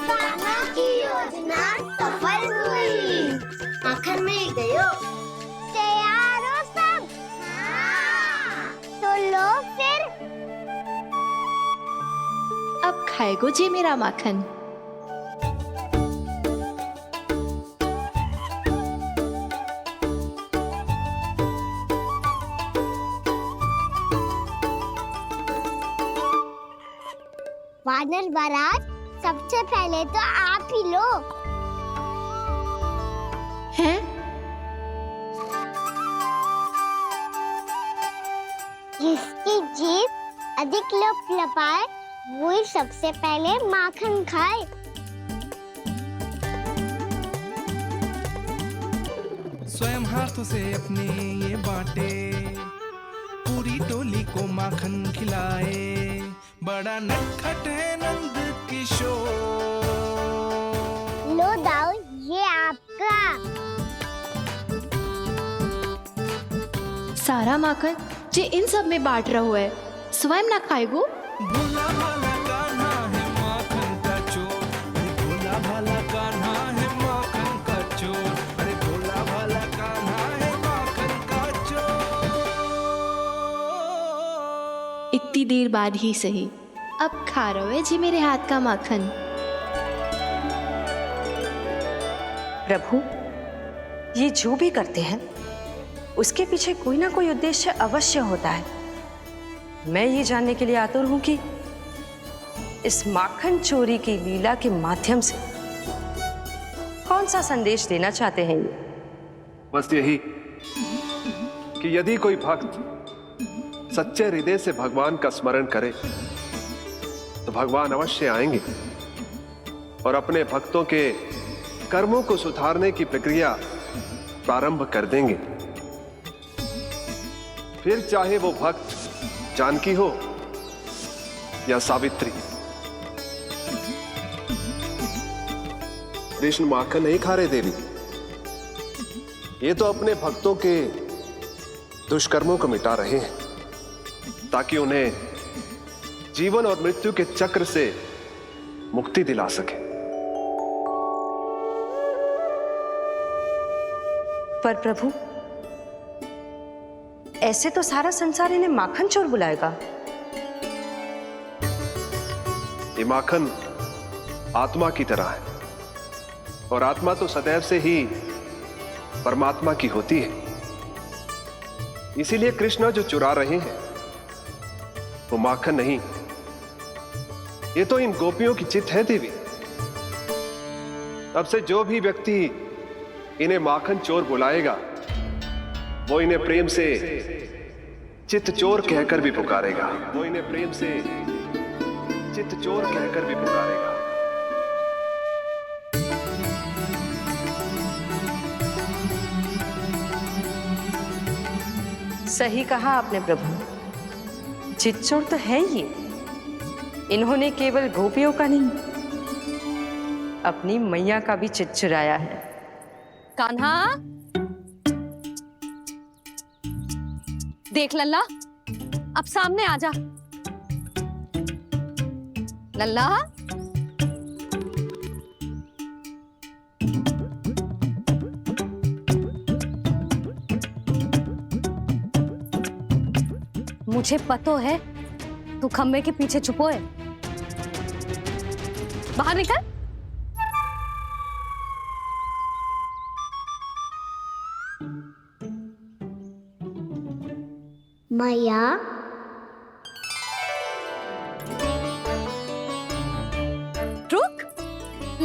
A: कान्हा की योजना सफल हुई, माखन मिल गयो। तैयार हो सब? तो लो फिर।
E: अब खाएगो जी मेरा माखन।
A: वानर महाराज, सबसे पहले तो आप ही लो।
E: हैं?
A: जिसकी जीभ अधिक लपलपाए वही सबसे पहले माखन खाए।
J: स्वयं हाथों से अपने ये बांटे, पूरी टोली को माखन खिलाए, बड़ा नटखट है नंद किशोर।
A: लो दाऊ, ये आपका।
E: सारा माखन जे इन सब में बांट रहो है, स्वयं ना खाएगो।
J: भोला भाला कान्हा है माखन का चोर, अरे भोला भाला कान्हा है माखन का चोर, अरे भोला भाला कान्हा है माखन का चोर।
E: इतनी देर बाद ही सही, अब खा रहो है जी मेरे हाथ का माखन।
M: प्रभु, ये जो भी करते हैं उसके पीछे कोई ना कोई उद्देश्य अवश्य होता है। मैं ये जानने के लिए आतुर हूं कि इस माखन चोरी की लीला के माध्यम से कौन सा संदेश देना चाहते हैं ये।
G: बस यही कि यदि कोई भक्त सच्चे हृदय से भगवान का स्मरण करे तो भगवान अवश्य आएंगे और अपने भक्तों के कर्मों को सुधारने की प्रक्रिया प्रारंभ कर देंगे। फिर चाहे वो भक्त जानकी हो या सावित्री। कृष्ण माखन नहीं खा रहे देवी, ये तो अपने भक्तों के दुष्कर्मों को मिटा रहे हैं ताकि उन्हें जीवन और मृत्यु के चक्र से मुक्ति दिला सके।
M: पर प्रभु, ऐसे तो सारा संसार इन्हें माखन चोर बुलाएगा।
G: ये माखन आत्मा की तरह है और आत्मा तो सदैव से ही परमात्मा की होती है। इसीलिए कृष्ण जो चुरा रहे हैं वो माखन नहीं, ये तो इन गोपियों की चित है देवी। अब से जो भी व्यक्ति इन्हें माखन चोर बुलाएगा वो इन्हें प्रेम से चित्त चोर कहकर भी पुकारेगा, वो इन्हें प्रेम से चित्त चोर कहकर भी पुकारेगा।
M: सही कहा आपने प्रभु, चित्त चोर तो है ये। इन्होंने केवल गोपियों का नहीं, अपनी मैया का भी चित्त चुराया है।
B: कान्हा, देख लल्ला, अब सामने आ जा। लल्ला, मुझे पतो है तू खम्बे के पीछे छुपो है। बाहर निकल।
A: मैया,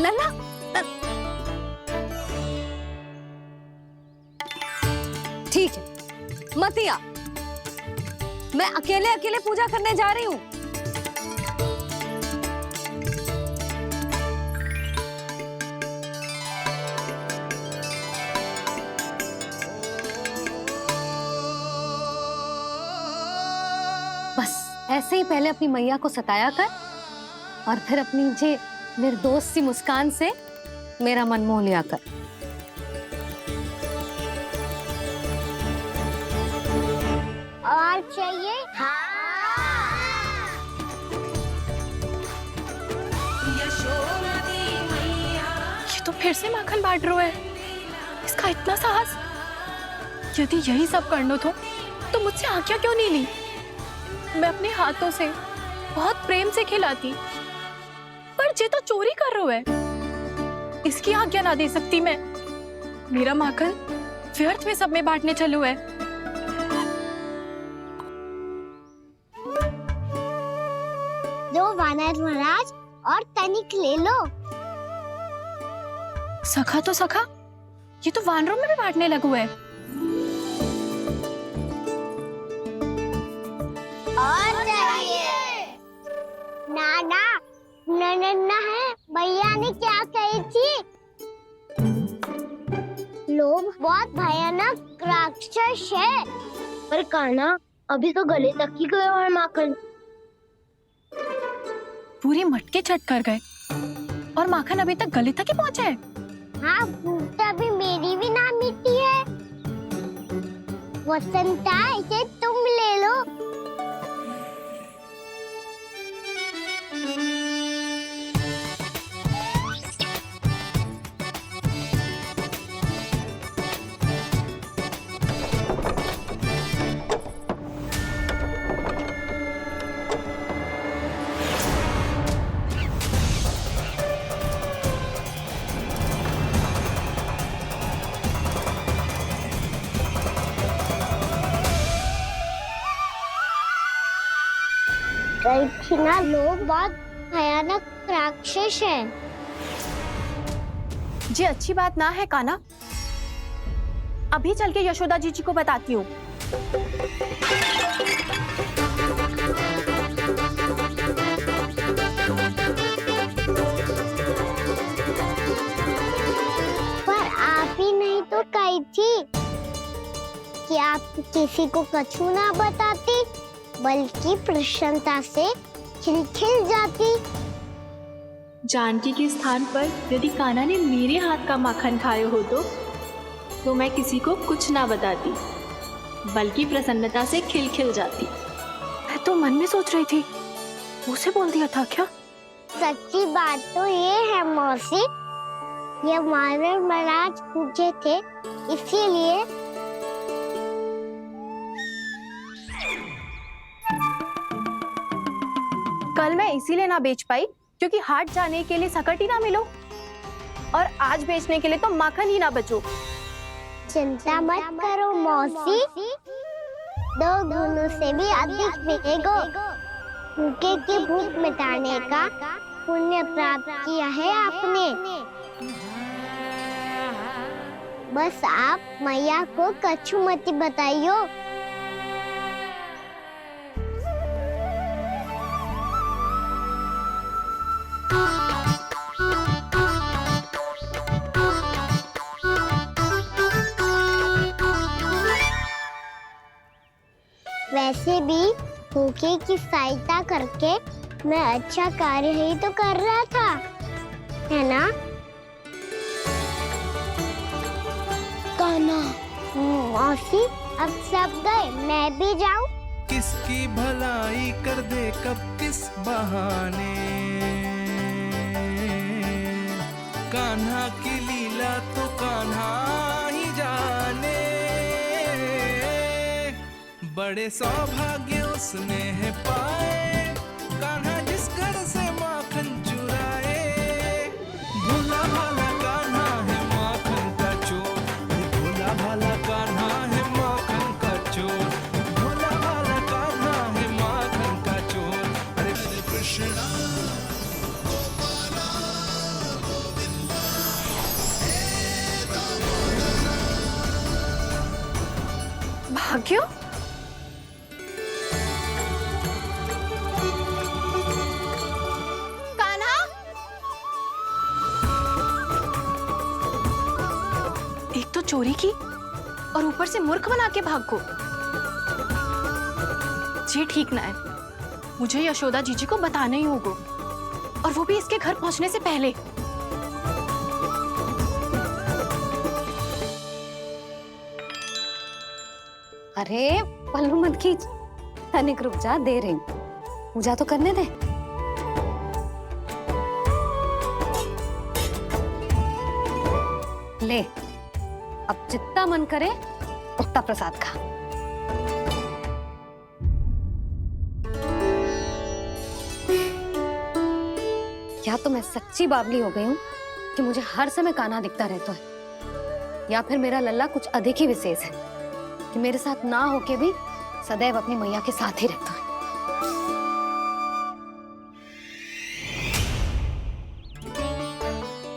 B: लल्ला ठीक है, मत ही आ। मैं अकेले अकेले पूजा करने जा रही हूँ। बस ऐसे ही पहले अपनी मैया को सताया कर और फिर अपनी जे निर्दोष सी मुस्कान से मेरा मन मोह लिया कर।
A: और चाहिए?
E: ये तो फिर से माखन बांट रहा है। इसका इतना साहस। यदि यही सब करना था तो मुझसे आज्ञा क्यों नहीं ली? मैं अपने हाथों से बहुत प्रेम से खिलाती, पर ये तो चोरी कर रहा है। इसकी आज्ञा ना दे सकती मैं। मेरा माखन व्यर्थ में सब में बांटने चलू है।
A: दो वानर महाराज और तनिक ले लो।
E: सखा तो सखा, ये तो वानरों में भी बांटने लगू है।
A: और चाहिए? नाना, नन्ना है। भैया ने क्या कही थी? लोभ बहुत भयानक राक्षस है। पर कान्हा, अभी तो गले तक ही गया है माखन।
E: पूरी मटके चट कर गए और माखन अभी तक गले तक ही पहुंचा है।
A: हाँ, भूख तो अभी मेरी भी ना मिटी है। वसंता, इसे तुम ले लो। ना, लोग बहुत भयानक राक्षस है।
E: जी अच्छी बात ना है कान्हा। अभी चल के यशोदा जी को बताती हूँ।
A: पर आप ही नहीं तो कही थी कि आप किसी को कछु ना बताती, बल्कि प्रसन्नता से खिलखिल जाती।
E: जानकी के स्थान पर यदि कान्हा ने मेरे हाथ का माखन खाया हो तो मैं किसी को कुछ ना बताती, बल्कि प्रसन्नता से खिलखिल जाती। मैं तो मन में सोच रही थी, उसे बोल दिया था क्या?
A: सच्ची बात तो ये है मौसी, ये वानर महाराज पूछे थे, इसीलिए।
E: कल मैं इसीलिए ना बेच पाई क्योंकि हाट जाने के लिए सकट ही ना मिलो, और आज बेचने के लिए तो माखन ही ना बचो।
A: चिंता मत करो मौसी, 2 गुनों से भी अधिक मिलेगा। भूखे की भूख मिटाने का पुण्य प्राप्त किया है आपने। बस आप मैया को कछु मत बताइयो। वैसे भी भूखे की सहायता करके मैं अच्छा कार्य ही तो कर रहा था, है ना? कान्हा, मौसी, अब सब गए, मैं भी जाऊं?
J: किसकी भलाई कर दे कब किस बहाने, कान्हा की लीला तो कान्हा ही जाने। बड़े सौभाग्य उसने है पाए, कान्हा जिस घर से माखन चुराए। भोला भाला कान्हा है माखन का चोर, भोला भाला कान्हा है माखन का चोर, भोला भाला कान्हा है माखन का चोर। अरे कृष्णा गोपाला गोविंदा
E: क्यों?
I: कान्हा,
E: एक तो चोरी की और ऊपर से मूर्ख बना के भागो। ये ठीक ना है। मुझे यशोदा जीजी को बताना ही होगा, और वो भी इसके घर पहुंचने से पहले।
B: अरे पल्लू मत खींच, तनिक रुक जा, दे रही हूं, पूजा तो करने दे। ले, अब जितना मन करे उतना प्रसाद खा। या तो मैं सच्ची बावली हो गई हूँ कि मुझे हर समय कान्हा दिखता रहता है, या फिर मेरा लल्ला कुछ अधिक ही विशेष है कि मेरे साथ ना होके भी सदैव अपनी मैया के साथ ही रहता है।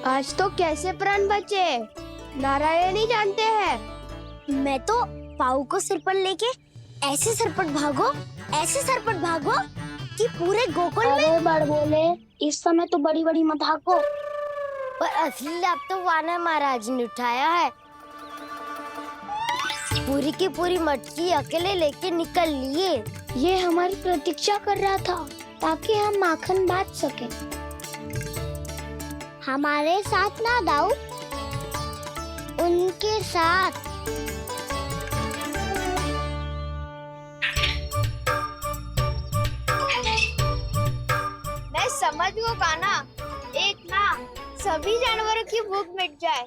I: आज तो कैसे प्राण बचे नारायण ही जानते हैं।
A: मैं तो पाऊ को सिर पर लेके ऐसे सरपट भागो कि पूरे गोकुल में
O: बड़ बोले, इस समय तो बड़ी बड़ी मत हाको।
A: पर असली लाभ तो वानर महाराज ने उठाया है। पूरी की पूरी मटकी अकेले लेके निकल लिए।
O: ये हमारी प्रतीक्षा कर रहा था ताकि हम माखन बांट सके।
A: हमारे साथ ना दाऊ, उनके साथ।
I: मैं समझ गो कान्हा, एक ना सभी जानवरों की भूख मिट जाए,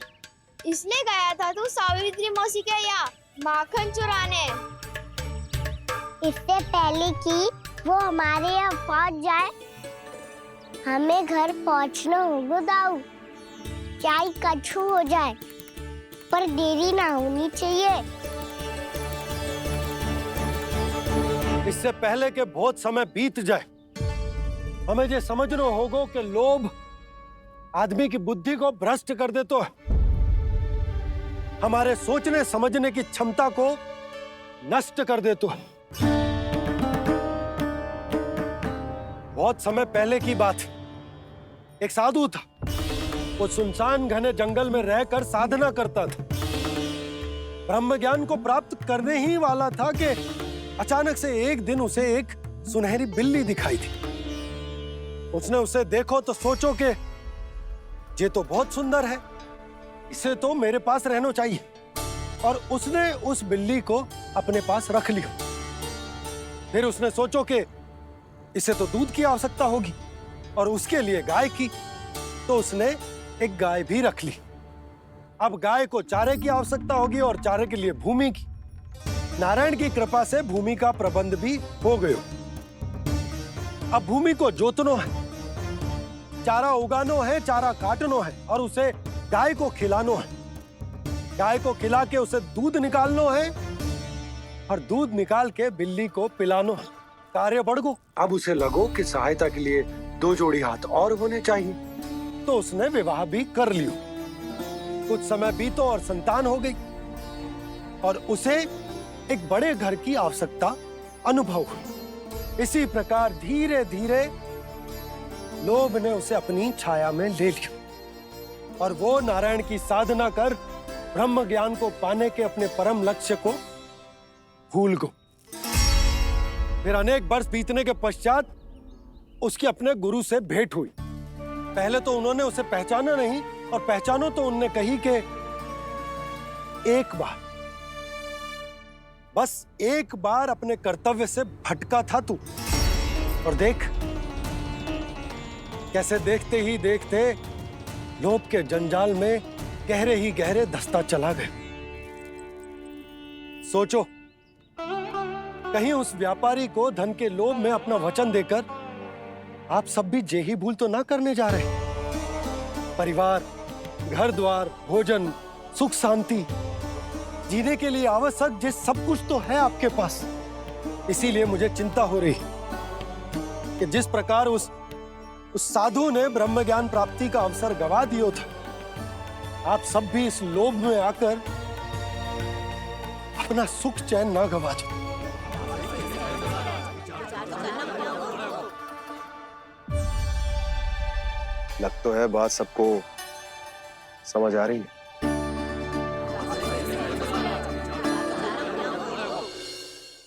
I: इसलिए गया था तू सावित्री मौसी के यहाँ माखन चुराने।
A: इससे पहले कि वो हमारे यहाँ पहुँच जाए, हमें घर पहुँचना होगा दाऊ। चाहे कछु हो जाए, पर देरी ना होनी चाहिए।
C: इससे पहले के बहुत समय बीत जाए, हमें ये समझना होगा कि लोभ आदमी की बुद्धि को भ्रष्ट कर देता है, हमारे सोचने समझने की क्षमता को नष्ट कर देता है। बहुत समय पहले की बात, एक साधु था। वो सुनसान घने जंगल में रहकर साधना करता था। ब्रह्म ज्ञान को प्राप्त करने ही वाला था कि अचानक से एक दिन उसे एक सुनहरी बिल्ली दिखाई थी। उसने उसे देखो तो सोचो कि ये तो बहुत सुंदर है, इसे तो मेरे पास रहना चाहिए, और उसने उस बिल्ली को अपने पास रख लिया। फिर उसने सोचो कि इसे तो दूध की आवश्यकता होगी और उसके लिए गाय की, तो उसने एक गाय भी रख ली। अब गाय को चारे की आवश्यकता होगी और चारे के लिए भूमि की। नारायण की कृपा से भूमि का प्रबंध भी हो गया। अब भूमि को जोतना है, चारा उगानो है, चारा काटनो है और उसे गाय को खिलानो है। गाय को खिला के उसे दूध निकालनो है और दूध निकाल के बिल्ली को पिलानो है। कार्य बढ़ गो। अब उसे लगो कि सहायता के लिए 2 जोड़ी हाथ और होने चाहिए, तो उसने विवाह भी कर लियो। कुछ समय बीतो और संतान हो गई और उसे एक बड़े घर की आवश्यकता अनुभव हुई। इसी प्रकार धीरे धीरे लोभ ने उसे अपनी छाया में ले लिया और वो नारायण की साधना कर ब्रह्म ज्ञान को पाने के अपने परम लक्ष्य को भूल गो। फिर अनेक वर्ष बीतने के पश्चात उसकी अपने गुरु से भेंट हुई। पहले तो उन्होंने उसे पहचाना नहीं, और पहचानो तो उनने कही कि एक बार, बस एक बार अपने कर्तव्य से भटका था तू, और देख कैसे देखते ही देखते लोभ के जंजाल में गहरे ही गहरे धंसता चला गया। सोचो, कहीं उस व्यापारी को धन के लोभ में अपना वचन देकर आप सब भी जे ही भूल तो ना करने जा रहे। परिवार, घर द्वार, भोजन, सुख शांति, जीने के लिए आवश्यक ये सब कुछ तो है आपके पास। इसीलिए मुझे चिंता हो रही कि जिस प्रकार उस साधु ने ब्रह्म ज्ञान प्राप्ति का अवसर गवा दिया था, आप सब भी इस लोभ में आकर अपना सुख चैन ना गवा जाए।
G: लग तो है बात सबको समझ आ रही है।